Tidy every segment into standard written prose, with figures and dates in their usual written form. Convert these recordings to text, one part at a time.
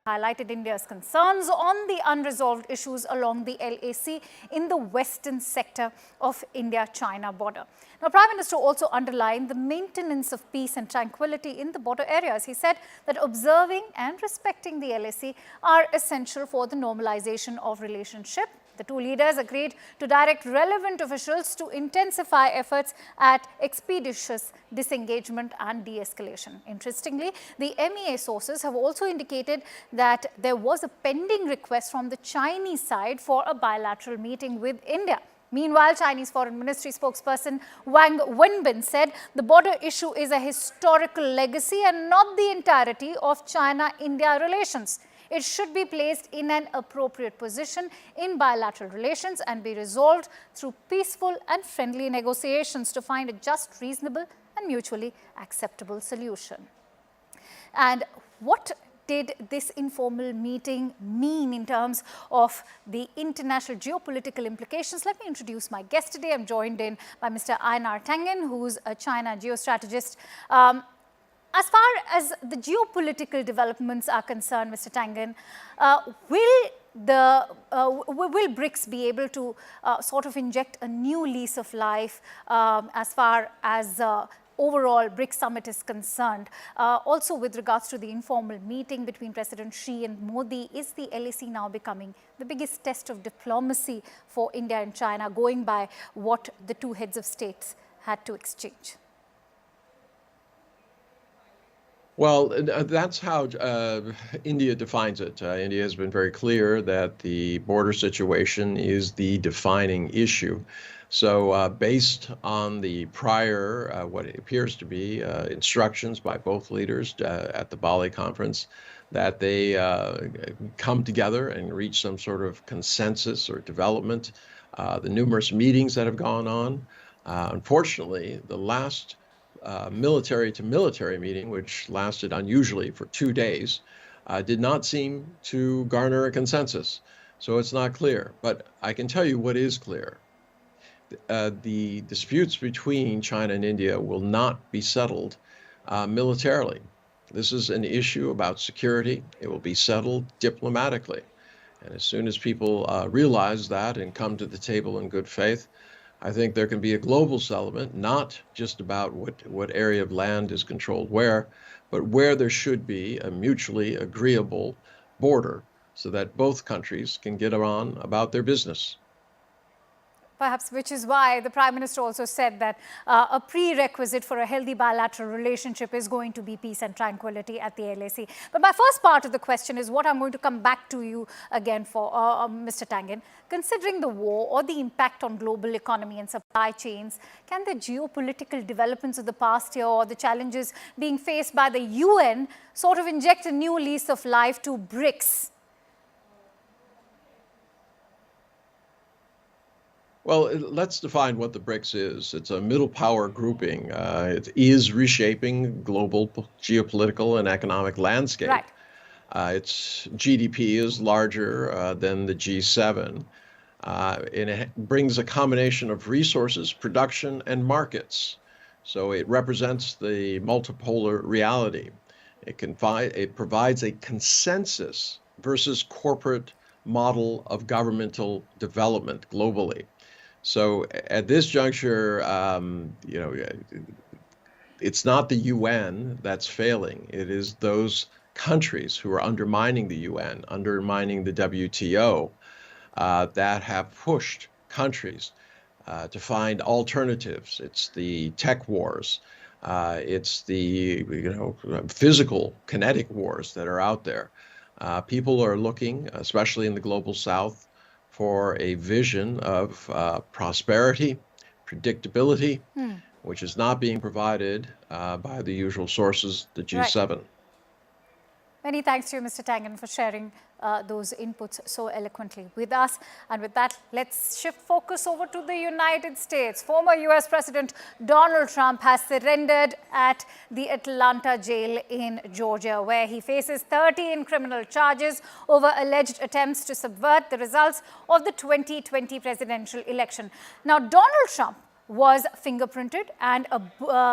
highlighted India's concerns on the unresolved issues along the LAC in the western sector of India-China border. Now, Prime Minister also underlined the maintenance of peace and tranquility in the border areas. He said that observing and respecting the LAC are essential for the normalization of relationship. The two leaders agreed to direct relevant officials to intensify efforts at expeditious disengagement and de-escalation. Interestingly, the MEA sources have also indicated that there was a pending request from the Chinese side for a bilateral meeting with India. Meanwhile, Chinese Foreign Ministry spokesperson Wang Wenbin said the border issue is a historical legacy and not the entirety of China-India relations. It should be placed in an appropriate position in bilateral relations and be resolved through peaceful and friendly negotiations to find a just, reasonable and mutually acceptable solution. And what did this informal meeting mean in terms of the international geopolitical implications? Let me introduce my guest today. I'm joined in by Mr. Einar Tangen, who's a China geostrategist. As far as the geopolitical developments are concerned, Mr. Tangen, will BRICS be able to sort of inject a new lease of life as far as overall BRICS summit is concerned? Also with regards to the informal meeting between President Xi and Modi, is the LAC now becoming the biggest test of diplomacy for India and China, going by what the two heads of states had to exchange? Well, that's how India defines it. India has been very clear that the border situation is the defining issue. So based on the prior, what appears to be instructions by both leaders at the Bali conference, that they come together and reach some sort of consensus or development, the numerous meetings that have gone on. Unfortunately, the last military-to-military meeting, which lasted unusually for 2 days, did not seem to garner a consensus. So it's not clear. But I can tell you what is clear. The disputes between China and India will not be settled militarily. This is an issue about security. It will be settled diplomatically. And as soon as people realize that and come to the table in good faith, I think there can be a global settlement, not just about what area of land is controlled where, but where there should be a mutually agreeable border so that both countries can get on about their business. Perhaps which is why the Prime Minister also said that a prerequisite for a healthy bilateral relationship is going to be peace and tranquility at the LAC. But my first part of the question is what I'm going to come back to you again for, Mr. Tangen. Considering the war or the impact on global economy and supply chains, can the geopolitical developments of the past year or the challenges being faced by the UN sort of inject a new lease of life to BRICS? Well, let's define what the BRICS is. It's a middle power grouping. It is reshaping global geopolitical and economic landscape. Right. Its GDP is larger than the G7. And it brings a combination of resources, production, and markets. So it represents the multipolar reality. It provides a consensus versus corporate model of governmental development globally. So at this juncture, it's not the UN that's failing. It is those countries who are undermining the UN, undermining the WTO, that have pushed countries to find alternatives. It's the tech wars. It's the physical, kinetic wars that are out there. People are looking, especially in the global south, for a vision of prosperity, predictability, which is not being provided by the usual sources, the G7. Right. Many thanks to you, Mr. Tangen, for sharing those inputs so eloquently with us. And with that, let's shift focus over to the United States. Former US President Donald Trump has surrendered at the Atlanta jail in Georgia, where he faces 13 criminal charges over alleged attempts to subvert the results of the 2020 presidential election. Now, Donald Trump was fingerprinted, and a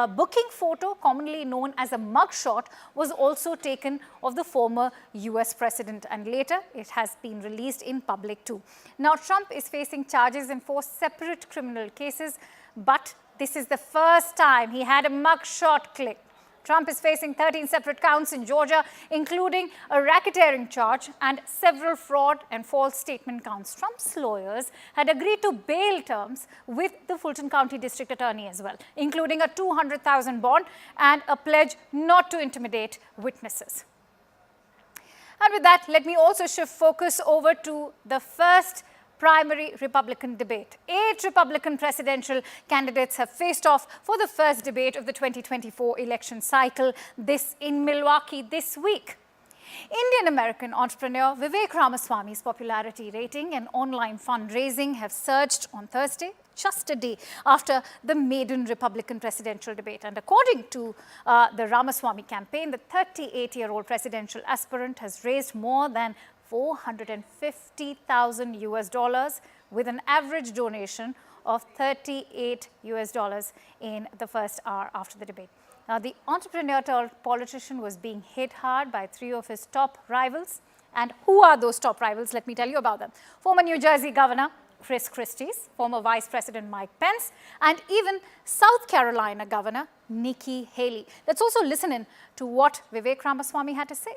booking photo, commonly known as a mugshot, was also taken of the former US president, and later it has been released in public too. Now, Trump is facing charges in 4 separate criminal cases, but this is the first time he had a mugshot click. Trump is facing 13 separate counts in Georgia, including a racketeering charge and several fraud and false statement counts. Trump's lawyers had agreed to bail terms with the Fulton County District Attorney as well, including a $200,000 bond and a pledge not to intimidate witnesses. And with that, let me also shift focus over to the first primary Republican debate. 8 Republican presidential candidates have faced off for the first debate of the 2024 election cycle, this in Milwaukee this week. Indian-American entrepreneur Vivek Ramaswamy's popularity rating and online fundraising have surged on Thursday, just a day after the maiden Republican presidential debate. And according to the Ramaswamy campaign, the 38-year-old presidential aspirant has raised more than $450,000 with an average donation of $38 in the first hour after the debate. Now, the entrepreneur turned politician was being hit hard by 3 of his top rivals. And who are those top rivals? Let me tell you about them. Former New Jersey Governor Chris Christie, former Vice President Mike Pence, and even South Carolina Governor Nikki Haley. Let's also listen in to what Vivek Ramaswamy had to say.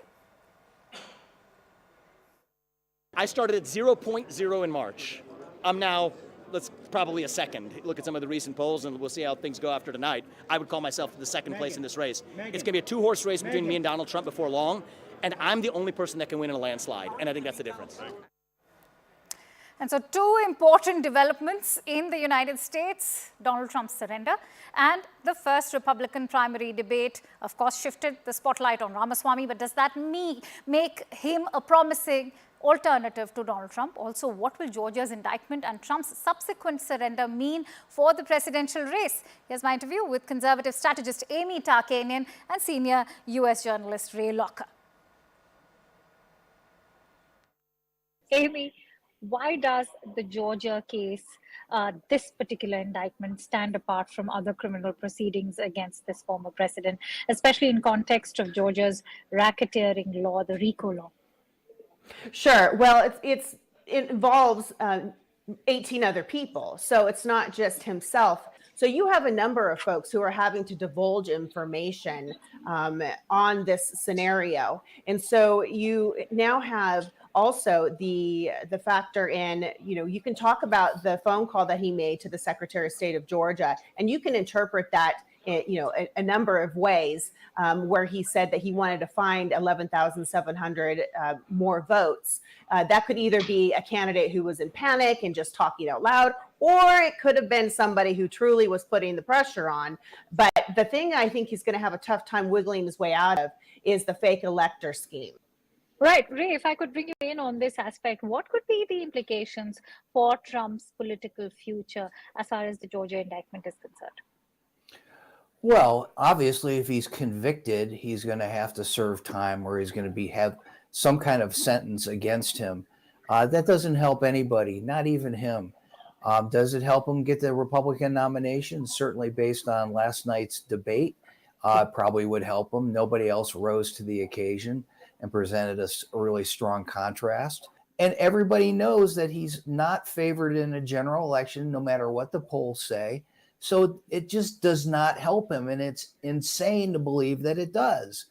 I started at 0.0 in March. I'm now, probably a second. Look at some of the recent polls and we'll see how things go after tonight. I would call myself the second place in this race. It's going to be a 2-horse race between me and Donald Trump before long, and I'm the only person that can win in a landslide, and I think that's the difference. And so 2 important developments in the United States, Donald Trump's surrender and the first Republican primary debate, of course, shifted the spotlight on Ramaswamy. But does that make him a promising alternative to Donald Trump? Also, what will Georgia's indictment and Trump's subsequent surrender mean for the presidential race? Here's my interview with conservative strategist Amy Tarkanian and senior US journalist Ray Locker. Amy, why does the Georgia case, this particular indictment, stand apart from other criminal proceedings against this former president, especially in context of Georgia's racketeering law, the RICO law? Sure. Well, it involves 18 other people, so it's not just himself. So you have a number of folks who are having to divulge information on this scenario. And so you now have also the factor in, you can talk about the phone call that he made to the Secretary of State of Georgia, and you can interpret that a number of ways, where he said that he wanted to find 11,700 more votes. That could either be a candidate who was in panic and just talking out loud, or it could have been somebody who truly was putting the pressure on. But the thing I think he's going to have a tough time wiggling his way out of is the fake elector scheme. Right. Ray, if I could bring you in on this aspect, what could be the implications for Trump's political future as far as the Georgia indictment is concerned? Well, obviously, if he's convicted, he's going to have to serve time, or he's going to have some kind of sentence against him. That doesn't help anybody, not even him. Does it help him get the Republican nomination? Certainly, based on last night's debate, probably would help him. Nobody else rose to the occasion and presented a really strong contrast. And everybody knows that he's not favored in a general election, no matter what the polls say. So it just does not help him, and it's insane to believe that it does.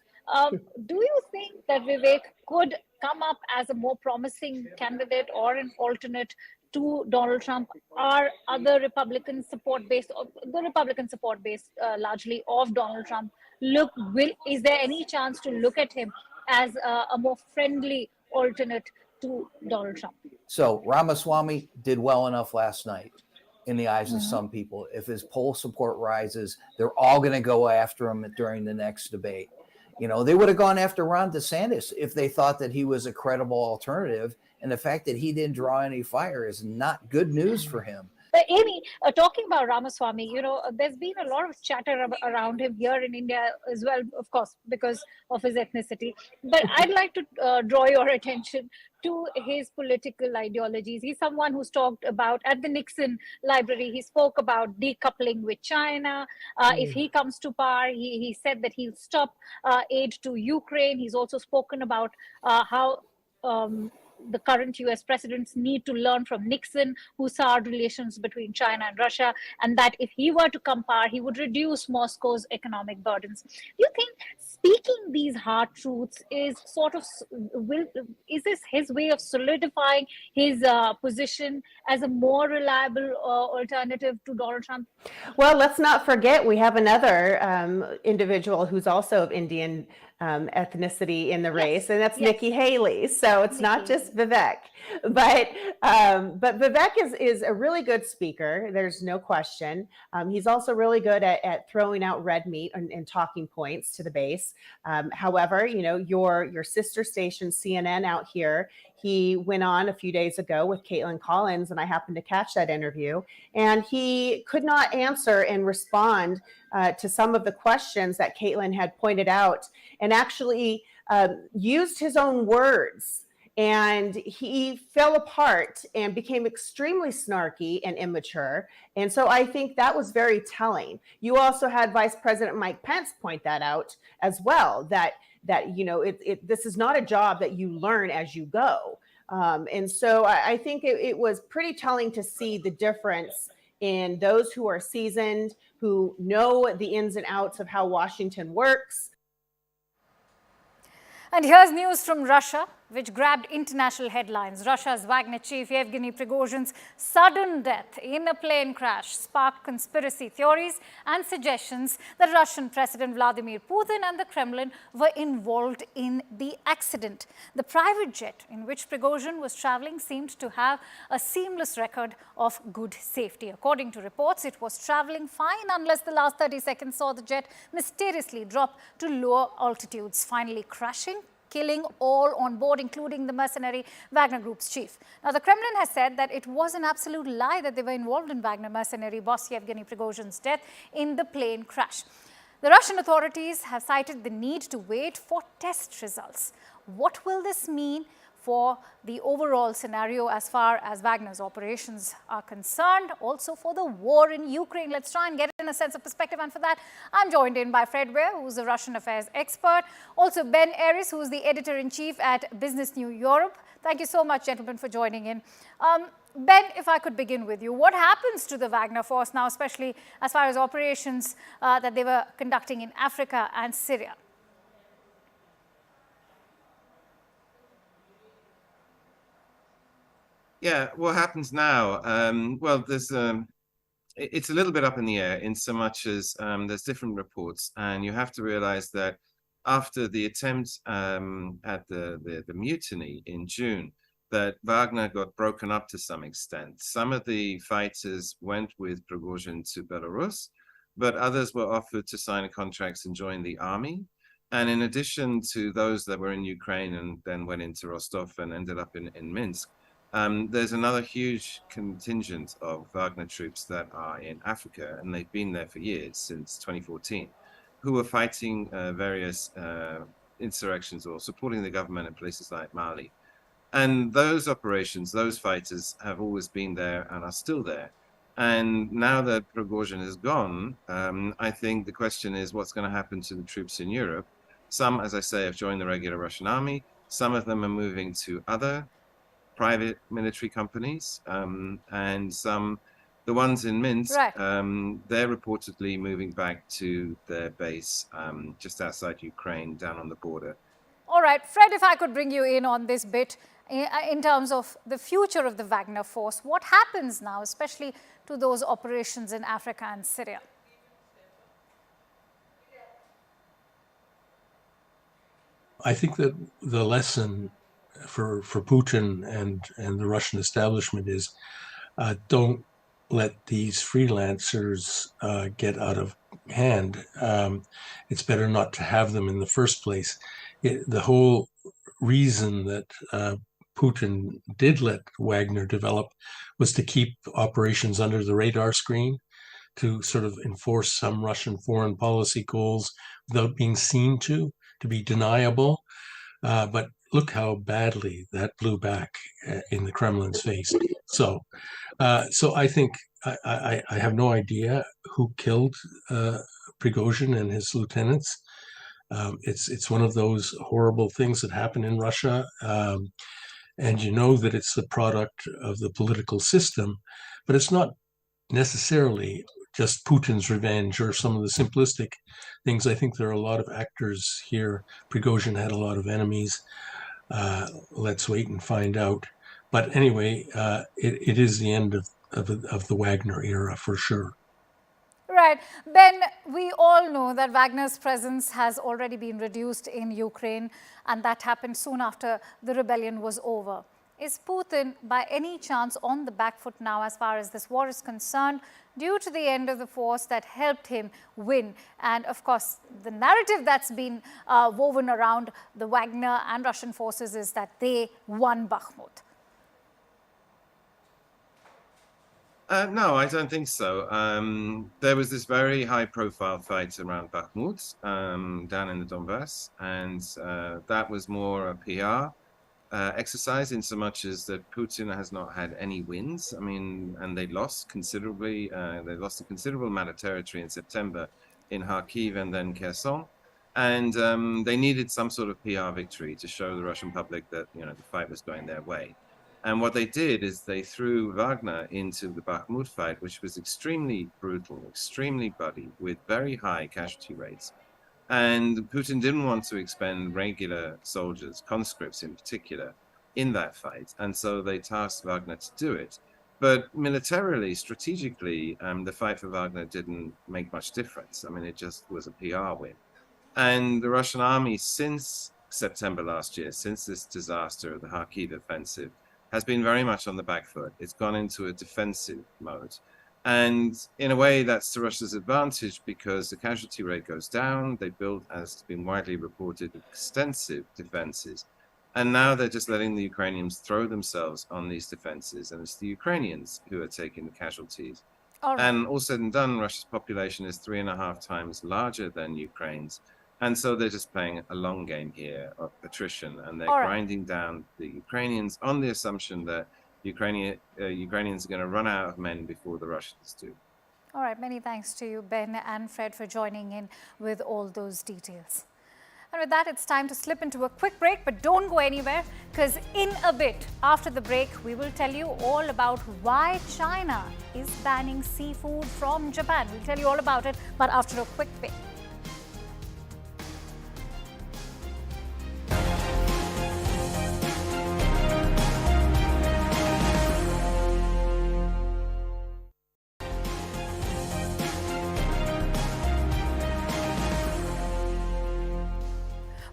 Do you think that Vivek could come up as a more promising candidate or an alternate to Donald Trump? Are other Republican support base, the Republican support base largely of Donald Trump, is there any chance to look at him as a more friendly alternate to Donald Trump? So Ramaswamy did well enough last night in the eyes of some people. If his poll support rises, they're all going to go after him during the next debate. They would have gone after Ron DeSantis if they thought that he was a credible alternative. And the fact that he didn't draw any fire is not good news for him. But Amy, talking about Ramaswamy, there's been a lot of chatter around him here in India as well, of course, because of his ethnicity. But I'd like to draw your attention to his political ideologies. He's someone who's talked about at the Nixon Library. He spoke about decoupling with China. If he comes to power, he said that he'll stop aid to Ukraine. He's also spoken about how the current US presidents need to learn from Nixon, who soured relations between China and Russia, and that if he were to come power, he would reduce Moscow's economic burdens. Do you think speaking these hard truths is sort of, is this his way of solidifying his position as a more reliable alternative to Donald Trump? Well, let's not forget we have another individual who's also of Indian ethnicity in the race, and that's Nikki Haley. So it's not just Vivek, but Vivek is a really good speaker. There's no question. He's also really good at throwing out red meat and talking points to the base. However, you know, your sister station CNN out here, he went on a few days ago with Caitlin Collins, and I happened to catch that interview, and he could not answer and respond to some of the questions that Caitlin had pointed out, and actually used his own words. And he fell apart and became extremely snarky and immature. And so I think that was very telling. You also had Vice President Mike Pence point that out as well, that you know, this is not a job that you learn as you go. And so I think it was pretty telling to see the difference in those who are seasoned, who know the ins and outs of how Washington works. And here's news from Russia, which grabbed international headlines. Russia's Wagner chief Yevgeny Prigozhin's sudden death in a plane crash sparked conspiracy theories and suggestions that Russian President Vladimir Putin and the Kremlin were involved in the accident. The private jet in which Prigozhin was traveling seemed to have a seamless record of good safety. According to reports, it was traveling fine unless the last 30 seconds saw the jet mysteriously drop to lower altitudes, finally crashing, killing all on board, including the mercenary Wagner Group's chief. Now, the Kremlin has said that it was an absolute lie that they were involved in Wagner mercenary boss Yevgeny Prigozhin's death in the plane crash. The Russian authorities have cited the need to wait for test results. What will this mean for the overall scenario as far as Wagner's operations are concerned, also for the war in Ukraine? Let's try and get in a sense of perspective, and for that, I'm joined in by Fred Ware, who's a Russian affairs expert, also Ben Aris, who's the editor-in-chief at Business New Europe. Thank you so much, gentlemen, for joining in. Ben, if I could begin with you, what happens to the Wagner force now, especially as far as operations that they were conducting in Africa and Syria? Yeah, what happens now? Well, there's it's a little bit up in the air in so much as there's different reports, and you have to realize that after the attempt at the mutiny in June, that Wagner got broken up to some extent. Some of the fighters went with Prigozhin to Belarus, but others were offered to sign contracts and join the army. And in addition to those that were in Ukraine and then went into Rostov and ended up in Minsk, there's another huge contingent of Wagner troops that are in Africa, and they've been there for years, since 2014, who are fighting various insurrections or supporting the government in places like Mali. And those operations, those fighters have always been there and are still there. And now that Prigozhin is gone, I think the question is what's going to happen to the troops in Europe. Some, as I say, have joined the regular Russian army. Some of them are moving to other private military companies, and some, the ones in Minsk, right, they're reportedly moving back to their base just outside Ukraine, down on the border. All right, Fred, if I could bring you in on this bit in terms of the future of the Wagner force, what happens now, especially to those operations in Africa and Syria? I think that the lesson for Putin and the Russian establishment is don't let these freelancers get out of hand. It's better not to have them in the first place. The whole reason that Putin did let Wagner develop was to keep operations under the radar screen, to sort of enforce some Russian foreign policy goals without being seen to be deniable. But look how badly that blew back in the Kremlin's face. So I think I have no idea who killed Prigozhin and his lieutenants. It's one of those horrible things that happen in Russia, and you know that it's the product of the political system, but it's not necessarily just Putin's revenge or some of the simplistic things. I think there are a lot of actors here. Prigozhin had a lot of enemies. Let's wait and find out. But anyway, it is the end of the Wagner era for sure. Right. Ben, we all know that Wagner's presence has already been reduced in Ukraine, and that happened soon after the rebellion was over. Is Putin by any chance on the back foot now as far as this war is concerned, due to the end of the force that helped him win? And of course, the narrative that's been woven around the Wagner and Russian forces is that they won Bakhmut. No, I don't think so. There was this very high-profile fight around Bakhmut down in the Donbass, and that was more a PR exercise, in so much as that Putin has not had any wins. I mean, and they lost considerably. They lost a considerable amount of territory in September in Kharkiv and then Kherson, and they needed some sort of PR victory to show the Russian public that the fight was going their way. And what they did is they threw Wagner into the Bakhmut fight, which was extremely brutal, extremely bloody, with very high casualty rates. And Putin didn't want to expend regular soldiers, conscripts in particular, in that fight. And so they tasked Wagner to do it. But militarily, strategically, the fight for Wagner didn't make much difference. I mean, it just was a PR win. And the Russian army, since September last year, since this disaster of the Kharkiv offensive, has been very much on the back foot. It's gone into a defensive mode. And in a way, that's to Russia's advantage, because the casualty rate goes down. They built, as has been widely reported, extensive defenses. And now they're just letting the Ukrainians throw themselves on these defenses. And it's the Ukrainians who are taking the casualties. All right. And all said and done, Russia's population is 3.5 times larger than Ukraine's. And so they're just playing a long game here of attrition, and they're grinding down the Ukrainians on the assumption that Ukrainians are going to run out of men before the Russians do. All right, many thanks to you, Ben and Fred, for joining in with all those details. And with that, it's time to slip into a quick break, but don't go anywhere, because in a bit after the break, we will tell you all about why China is banning seafood from Japan. We'll tell you all about it, but after a quick break.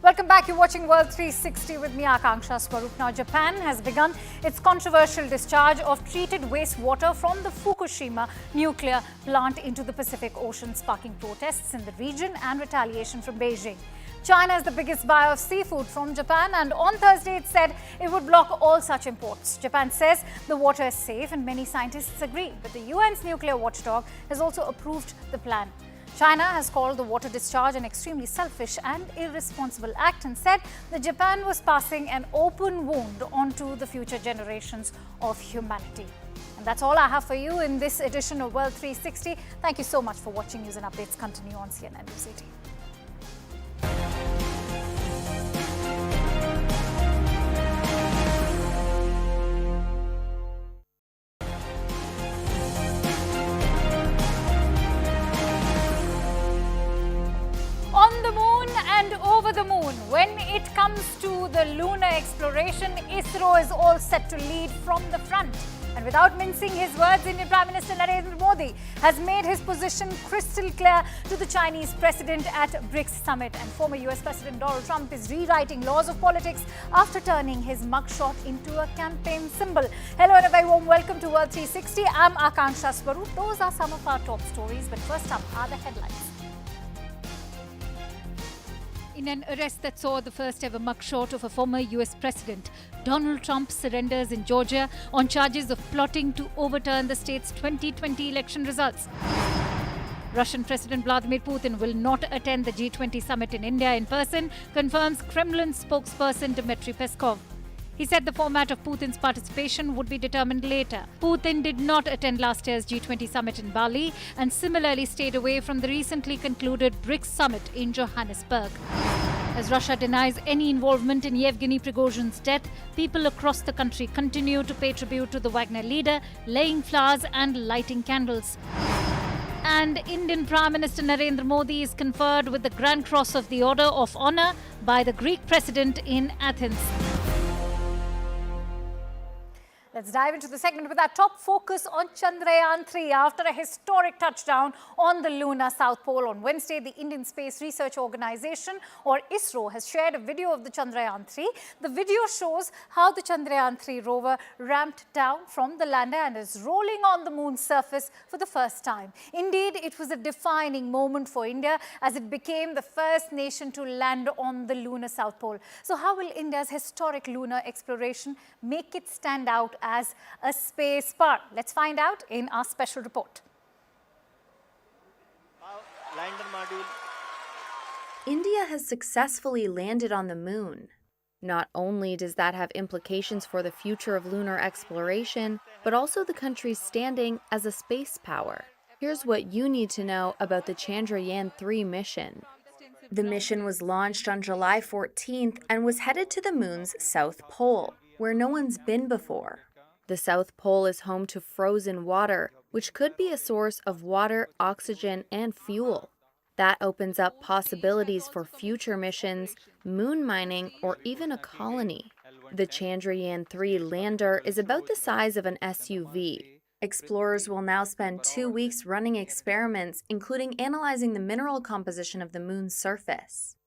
Welcome back. You're watching World 360 with me, Akanksha Swarup. Now, Japan has begun its controversial discharge of treated wastewater from the Fukushima nuclear plant into the Pacific Ocean, sparking protests in the region and retaliation from Beijing. China is the biggest buyer of seafood from Japan, and on Thursday it said it would block all such imports. Japan says the water is safe, and many scientists agree, but the UN's nuclear watchdog has also approved the plan. China has called the water discharge an extremely selfish and irresponsible act and said that Japan was passing an open wound onto the future generations of humanity. And that's all I have for you in this edition of World 360. Thank you so much for watching. News and updates continue on CNN News 18. Over the moon. When it comes to the lunar exploration, ISRO is all set to lead from the front. And without mincing his words, Indian Prime Minister Narendra Modi has made his position crystal clear to the Chinese president at BRICS summit. And former US President Donald Trump is rewriting laws of politics after turning his mugshot into a campaign symbol. Hello and a very warm welcome to World 360. I'm Akanksha Swarup. Those are some of our top stories, but first up are the headlines. In an arrest that saw the first ever mugshot of a former US president, Donald Trump surrenders in Georgia on charges of plotting to overturn the state's 2020 election results. Russian President Vladimir Putin will not attend the G20 summit in India in person, confirms Kremlin spokesperson Dmitry Peskov. He said the format of Putin's participation would be determined later. Putin did not attend last year's G20 summit in Bali and similarly stayed away from the recently concluded BRICS summit in Johannesburg. As Russia denies any involvement in Yevgeny Prigozhin's death, people across the country continue to pay tribute to the Wagner leader, laying flowers and lighting candles. And Indian Prime Minister Narendra Modi is conferred with the Grand Cross of the Order of Honour by the Greek President in Athens. Let's dive into the segment with our top focus on Chandrayaan 3. After a historic touchdown on the lunar South Pole on Wednesday, the Indian Space Research Organisation, or ISRO, has shared a video of the Chandrayaan 3. The video shows how the Chandrayaan 3 rover ramped down from the lander and is rolling on the moon's surface for the first time. Indeed, it was a defining moment for India as it became the first nation to land on the lunar South Pole. So how will India's historic lunar exploration make it stand out as a space power? Let's find out in our special report. India has successfully landed on the moon. Not only does that have implications for the future of lunar exploration, but also the country's standing as a space power. Here's what you need to know about the Chandrayaan 3 mission. The mission was launched on July 14th and was headed to the moon's south pole, where no one's been before. The South Pole is home to frozen water, which could be a source of water, oxygen, and fuel. That opens up possibilities for future missions, moon mining, or even a colony. The Chandrayaan 3 lander is about the size of an SUV. Explorers will now spend 2 weeks running experiments, including analyzing the mineral composition of the moon's surface.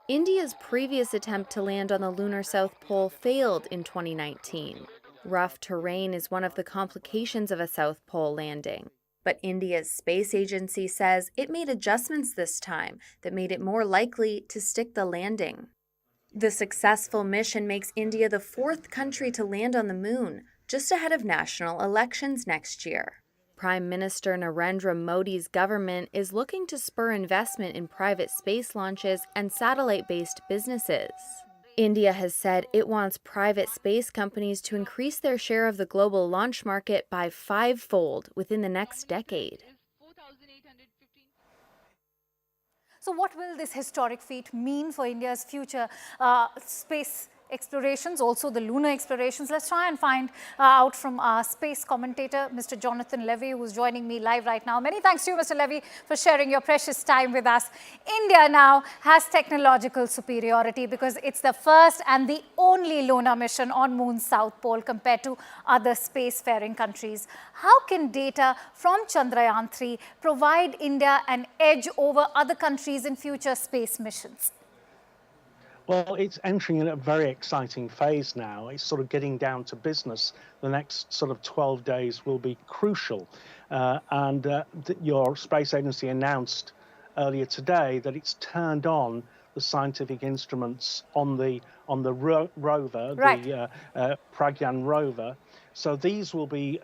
India's previous attempt to land on the lunar South Pole failed in 2019. Rough terrain is one of the complications of a South Pole landing. But India's space agency says it made adjustments this time that made it more likely to stick the landing. The successful mission makes India the 4th country to land on the moon, just ahead of national elections next year. Prime Minister Narendra Modi's government is looking to spur investment in private space launches and satellite-based businesses. India has said it wants private space companies to increase their share of the global launch market by 5-fold within the next decade. So what will this historic feat mean for India's future space explorations, also the lunar explorations? Let's try and find out from our space commentator, Mr. Jonathan Levy, who's joining me live right now. Many thanks to you, Mr. Levy, for sharing your precious time with us. India now has technological superiority because it's the first and the only lunar mission on Moon's South Pole compared to other spacefaring countries. How can data from Chandrayaan 3 provide India an edge over other countries in future space missions? Well, it's entering in a very exciting phase now. It's sort of getting down to business. The next sort of 12 days will be crucial. Your space agency announced earlier today that it's turned on the scientific instruments on the rover, right, the Pragyan rover. So these will be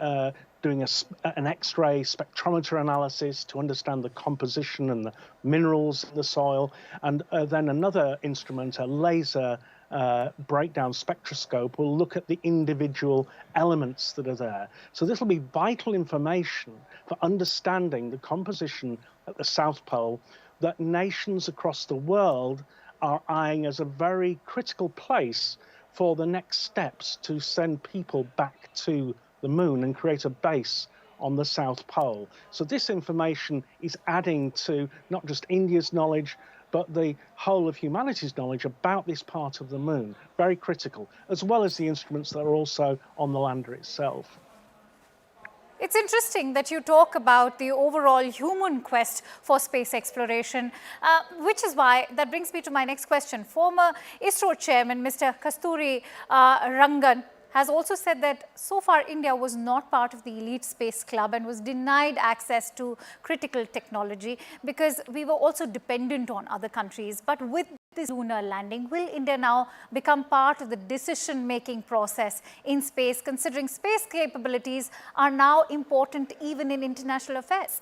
doing an X-ray spectrometer analysis to understand the composition and the minerals in the soil, and then another instrument, a laser breakdown spectroscope, will look at the individual elements that are there. So this will be vital information for understanding the composition at the South Pole that nations across the world are eyeing as a very critical place for the next steps to send people back to the moon and create a base on the South Pole. So this information is adding to not just India's knowledge, but the whole of humanity's knowledge about this part of the moon. Very critical, as well as the instruments that are also on the lander itself. It's interesting that you talk about the overall human quest for space exploration, which is why that brings me to my next question. Former ISRO chairman, Mr. Kasturi Rangan, has also said that so far India was not part of the elite space club and was denied access to critical technology because we were also dependent on other countries. But with this lunar landing, will India now become part of the decision-making process in space, considering space capabilities are now important even in international affairs?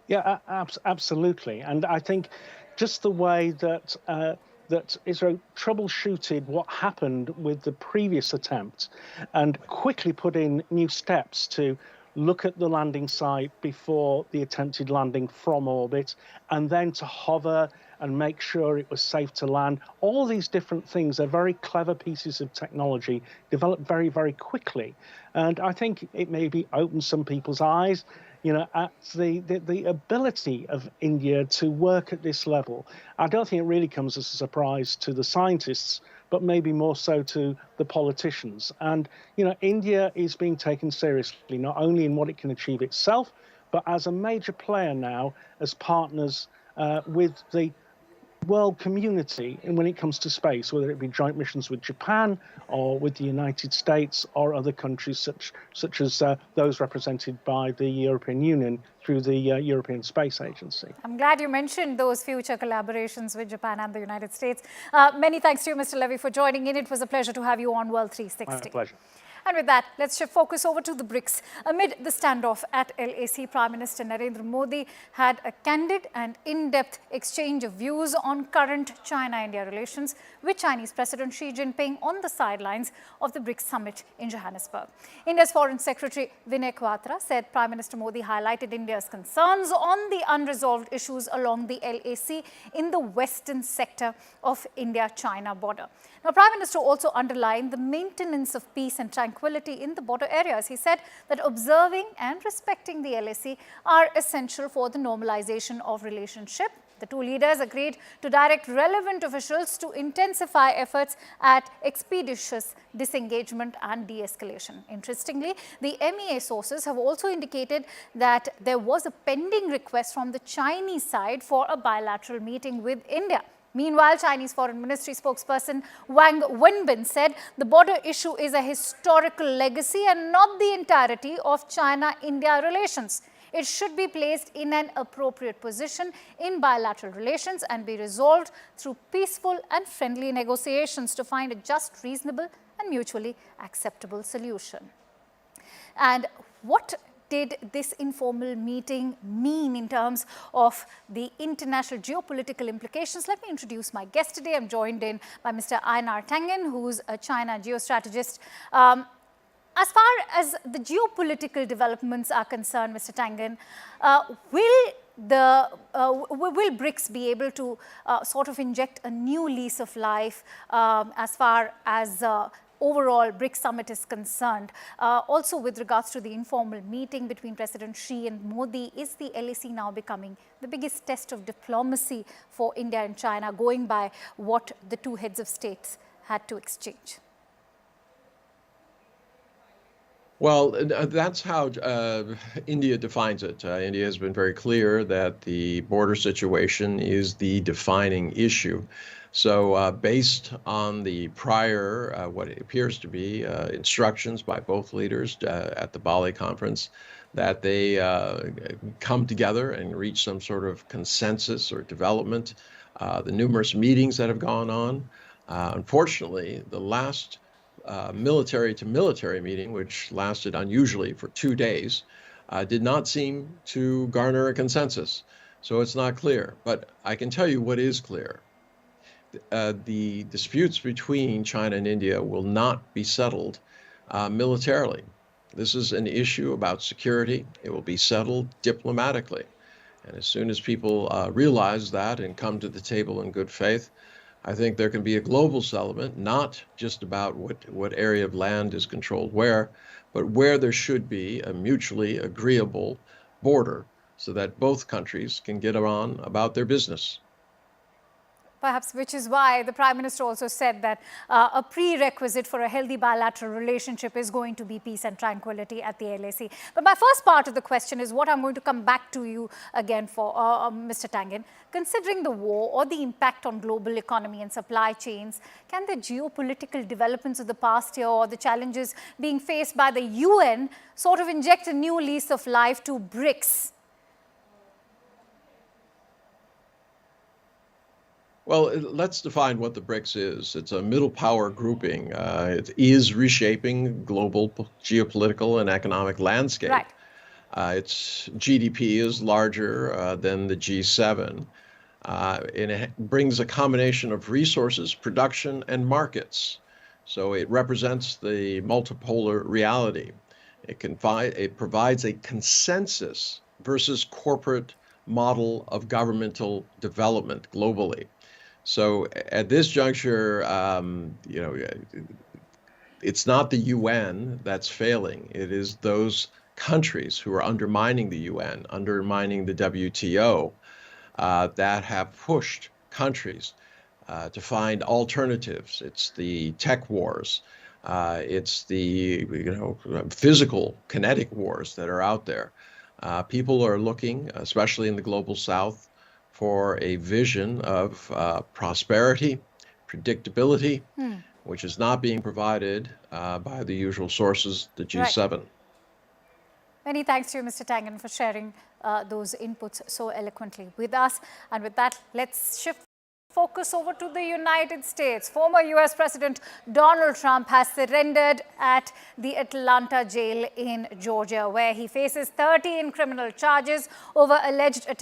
Yeah, absolutely. And I think just the way that that ISRO troubleshooted what happened with the previous attempt and quickly put in new steps to look at the landing site before the attempted landing from orbit, and then to hover and make sure it was safe to land. All these different things are very clever pieces of technology developed very, very quickly. And I think it maybe opened some people's eyes, at the ability of India to work at this level. I don't think it really comes as a surprise to the scientists, but maybe more so to the politicians. And, India is being taken seriously, not only in what it can achieve itself, but as a major player now, as partners with the world community and when it comes to space, whether it be joint missions with Japan or with the United States or other countries such as those represented by the European Union through the European Space Agency. I'm glad you mentioned those future collaborations with Japan and the United States. Many thanks to you, Mr. Levy, for joining in. It was a pleasure to have you on World 360. My pleasure. And with that, let's shift focus over to the BRICS. Amid the standoff at LAC, Prime Minister Narendra Modi had a candid and in-depth exchange of views on current China-India relations with Chinese President Xi Jinping on the sidelines of the BRICS summit in Johannesburg. India's Foreign Secretary Vinay Quatra said Prime Minister Modi highlighted India's concerns on the unresolved issues along the LAC in the western sector of India-China border. Now, Prime Minister also underlined the maintenance of peace and tranquility in the border areas. He said that observing and respecting the LAC are essential for the normalization of relationship. The two leaders agreed to direct relevant officials to intensify efforts at expeditious disengagement and de-escalation. Interestingly, the MEA sources have also indicated that there was a pending request from the Chinese side for a bilateral meeting with India. Meanwhile, Chinese Foreign Ministry spokesperson Wang Wenbin said the border issue is a historical legacy and not the entirety of China-India relations. It should be placed in an appropriate position in bilateral relations and be resolved through peaceful and friendly negotiations to find a just, reasonable and mutually acceptable solution. And what did this informal meeting mean in terms of the international geopolitical implications? Let me introduce my guest today. I'm joined in by Mr. Einar Tangen, who's a China geostrategist. As far as the geopolitical developments are concerned, Mr. Tangen, will BRICS be able to sort of inject a new lease of life as far as overall BRICS summit is concerned? Also with regards to the informal meeting between President Xi and Modi, is the LAC now becoming the biggest test of diplomacy for India and China, going by what the two heads of states had to exchange? Well, that's how India defines it. India has been very clear that the border situation is the defining issue. So based on the prior, what it appears to be instructions by both leaders at the Bali conference, that they come together and reach some sort of consensus or development, the numerous meetings that have gone on. Unfortunately, the last military-to-military meeting, which lasted unusually for 2 days, did not seem to garner a consensus. So it's not clear. But I can tell you what is clear. The disputes between China and India will not be settled militarily. This is an issue about security. It will be settled diplomatically. And as soon as people realize that and come to the table in good faith, I think there can be a global settlement, not just about what area of land is controlled where, but where there should be a mutually agreeable border so that both countries can get on about their business. Perhaps, which is why the Prime Minister also said that a prerequisite for a healthy bilateral relationship is going to be peace and tranquility at the LAC. But my first part of the question is what I'm going to come back to you again for, Mr. Tangen. Considering the war or the impact on global economy and supply chains, can the geopolitical developments of the past year or the challenges being faced by the UN sort of inject a new lease of life to BRICS? Well, let's define what the BRICS is. It's a middle power grouping. It is reshaping global geopolitical and economic landscape. Right. Its GDP is larger than the G7. And it brings a combination of resources, production, and markets. So it represents the multipolar reality. It provides a consensus versus corporate model of governmental development globally. So at this juncture, it's not the UN that's failing. It is those countries who are undermining the UN, undermining the WTO, that have pushed countries to find alternatives. It's the tech wars. It's the physical kinetic wars that are out there. People are looking, especially in the global south, for a vision of prosperity, predictability, which is not being provided by the usual sources, the G7. Right. Many thanks to you, Mr. Tangen, for sharing those inputs so eloquently with us. And with that, let's shift focus over to the United States. Former US President Donald Trump has surrendered at the Atlanta jail in Georgia, where he faces 13 criminal charges over alleged attempts